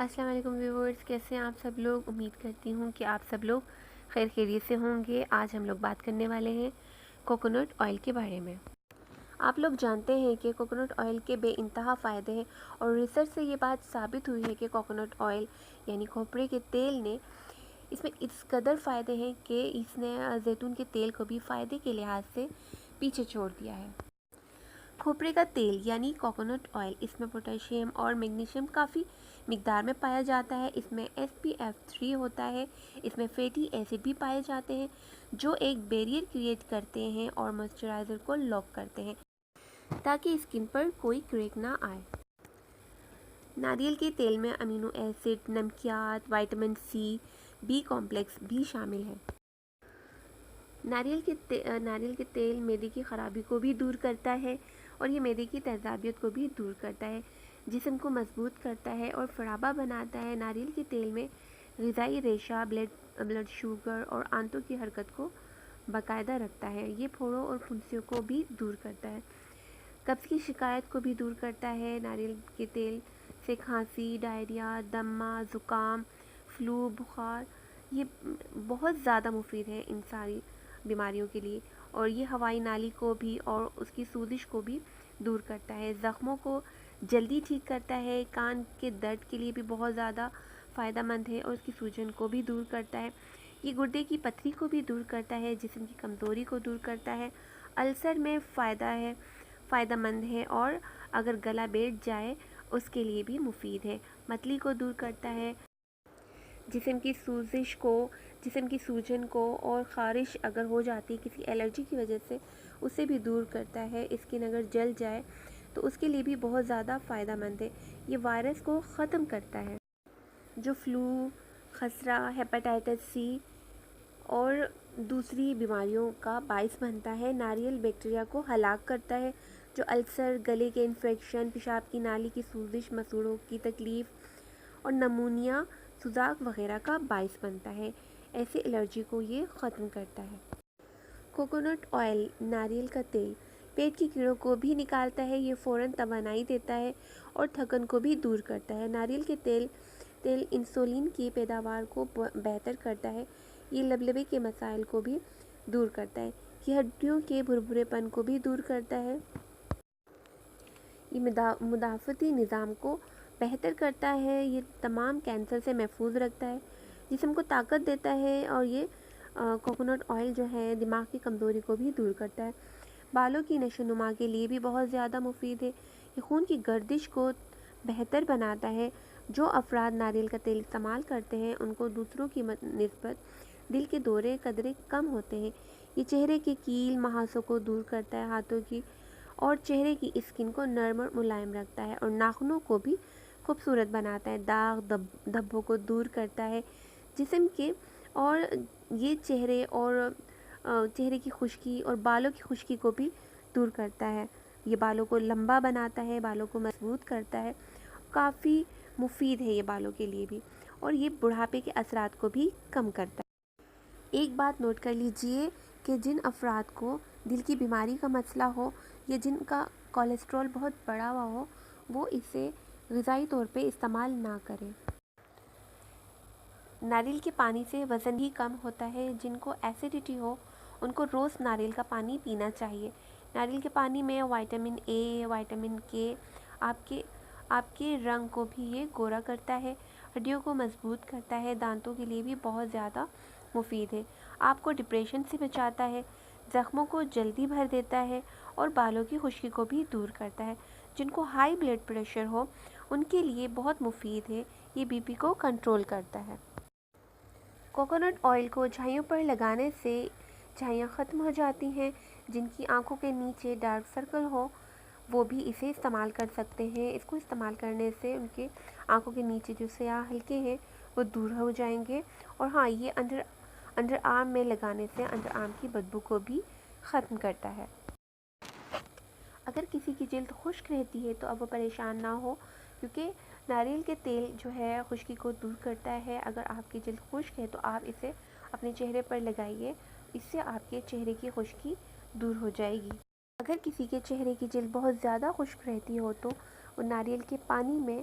السلام علیکم ویورز، کیسے ہیں آپ سب لوگ؟ امید کرتی ہوں کہ آپ سب لوگ خیر خیریت سے ہوں گے۔ آج ہم لوگ بات کرنے والے ہیں کوکونٹ آئل کے بارے میں۔ آپ لوگ جانتے ہیں کہ کوکونٹ آئل کے بے انتہا فائدے ہیں، اور ریسرچ سے یہ بات ثابت ہوئی ہے کہ کوکونٹ آئل یعنی کھوپرے کے تیل نے اس میں اس قدر فائدے ہیں کہ اس نے زیتون کے تیل کو بھی فائدے کے لحاظ سے پیچھے چھوڑ دیا ہے۔ کھوپرے کا تیل یعنی کوکونٹ آئل، اس میں پوٹاشیم اور میگنیشیم کافی مقدار میں پایا جاتا ہے۔ اس میں SPF3 ہوتا ہے۔ اس میں فیٹی ایسڈ بھی پائے جاتے ہیں جو ایک بیریئر کریٹ کرتے ہیں اور موئسچرائزر کو لاک کرتے ہیں تاکہ اسکن پر کوئی کریک نہ آئے۔ ناریل کے تیل میں امینو ایسڈ، نمکیات، وٹامن C، B کمپلیکس بھی شامل ہے۔ ناریل کے تیل معدے کی خرابی کو بھی دور کرتا ہے اور یہ معدے کی تیزابیت کو بھی دور کرتا ہے، جسم کو مضبوط کرتا ہے اور فڑابہ بناتا ہے۔ ناریل کے تیل میں غذائی ریشہ بلڈ شوگر اور آنتوں کی حرکت کو باقاعدہ رکھتا ہے۔ یہ پھوڑوں اور پھنسیوں کو بھی دور کرتا ہے، قبض کی شکایت کو بھی دور کرتا ہے۔ ناریل کے تیل سے کھانسی، ڈائریا، دمہ، زکام، فلو، بخار یہ بہت زیادہ مفید ہے ان ساری بیماریوں کے لیے، اور یہ ہوائی نالی کو بھی اور اس کی سوزش کو بھی دور کرتا ہے، زخموں کو جلدی ٹھیک کرتا ہے، کان کے درد کے لیے بھی بہت زیادہ فائدہ مند ہے اور اس کی سوجن کو بھی دور کرتا ہے۔ یہ گردے کی پتھری کو بھی دور کرتا ہے، جسم کی کمزوری کو دور کرتا ہے، السر میں فائدہ مند ہے، اور اگر گلا بیٹھ جائے اس کے لیے بھی مفید ہے۔ متلی کو دور کرتا ہے، جسم کی سوجن کو، اور خارش اگر ہو جاتی کسی الرجی کی وجہ سے اسے بھی دور کرتا ہے۔ اسکن اگر جل جائے تو اس کے لیے بھی بہت زیادہ فائدہ مند ہے۔ یہ وائرس کو ختم کرتا ہے جو فلو، خسرہ، ہیپاٹائٹس C اور دوسری بیماریوں کا باعث بنتا ہے۔ ناریل بیکٹیریا کو ہلاک کرتا ہے جو السر، گلے کے انفیکشن، پیشاب کی نالی کی سوزش، مسوڑھوں کی تکلیف اور نمونیا، سوزاک وغیرہ کا باعث بنتا ہے۔ ایسے الرجی کو یہ ختم کرتا ہے۔ کوکونٹ آئل، ناریل کا تیل پیٹ کی کیڑوں کو بھی نکالتا ہے۔ یہ فوراً توانائی دیتا ہے اور تھکن کو بھی دور کرتا ہے۔ ناریل کے تیل انسولین کی پیداوار کو بہتر کرتا ہے۔ یہ لبلبے کے مسائل کو بھی دور کرتا ہے۔ یہ ہڈیوں کے بھربھرے پن کو بھی دور کرتا ہے۔ یہ مدافعتی نظام کو بہتر کرتا ہے۔ یہ تمام کینسر سے محفوظ رکھتا ہے، جسم کو طاقت دیتا ہے، اور یہ کوکونٹ آئل جو ہے دماغ کی کمزوری کو بھی دور کرتا ہے۔ بالوں کی نشو و نما کے لیے بھی بہت زیادہ مفید ہے۔ یہ خون کی گردش کو بہتر بناتا ہے۔ جو افراد ناریل کا تیل استعمال کرتے ہیں ان کو دوسروں کی نسبت دل کے دورے قدرے کم ہوتے ہیں۔ یہ چہرے کے کیل، مہاسوں کو دور کرتا ہے، ہاتھوں کی اور چہرے کی اسکن کو نرم اور ملائم رکھتا ہے، اور ناخنوں کو بھی خوبصورت بناتا ہے، داغ دھبوں کو دور کرتا ہے جسم کے، اور یہ چہرے کی خشکی اور بالوں کی خشکی کو بھی دور کرتا ہے۔ یہ بالوں کو لمبا بناتا ہے، بالوں کو مضبوط کرتا ہے، کافی مفید ہے یہ بالوں کے لیے بھی، اور یہ بڑھاپے کے اثرات کو بھی کم کرتا ہے۔ ایک بات نوٹ کر لیجئے کہ جن افراد کو دل کی بیماری کا مسئلہ ہو یا جن کا کولیسٹرول بہت بڑا ہوا ہو وہ اسے غذائی طور پہ استعمال نہ کریں۔ ناریل کے پانی سے وزن بھی کم ہوتا ہے۔ جن کو ایسیڈیٹی ہو ان کو روز ناریل کا پانی پینا چاہیے۔ ناریل کے پانی میں وٹامن A، وٹامن K آپ کے رنگ کو بھی یہ گورا کرتا ہے، ہڈیوں کو مضبوط کرتا ہے، دانتوں کے لیے بھی بہت زیادہ مفید ہے، آپ کو ڈپریشن سے بچاتا ہے، زخموں کو جلدی بھر دیتا ہے، اور بالوں کی خشکی کو بھی دور کرتا ہے۔ جن کو ہائی بلڈ پریشر ہو ان کے لیے بہت مفید ہے، یہ BP کو کنٹرول کرتا ہے۔ کوکونٹ آئل کو جھائیوں پر لگانے سے جھائیاں ختم ہو جاتی ہیں۔ جن کی آنکھوں کے نیچے ڈارک سرکل ہو وہ بھی اسے استعمال کر سکتے ہیں۔ اس کو استعمال کرنے سے ان کے آنکھوں کے نیچے جو سیاہ حلقے ہیں وہ دور ہو جائیں گے، اور ہاں یہ انڈر آرم میں لگانے سے انڈر آرم کی بدبو کو بھی ختم کرتا ہے۔ اگر کسی کی جلد خشک رہتی ہے تو اب وہ پریشان نہ ہو، کیونکہ ناریل کے تیل جو ہے خشکی کو دور کرتا ہے۔ اگر آپ کی جلد خشک ہے تو آپ اسے اپنے چہرے پر لگائیے، اس سے آپ کے چہرے کی خشکی دور ہو جائے گی۔ اگر کسی کے چہرے کی جلد بہت زیادہ خشک رہتی ہو تو وہ ناریل کے پانی میں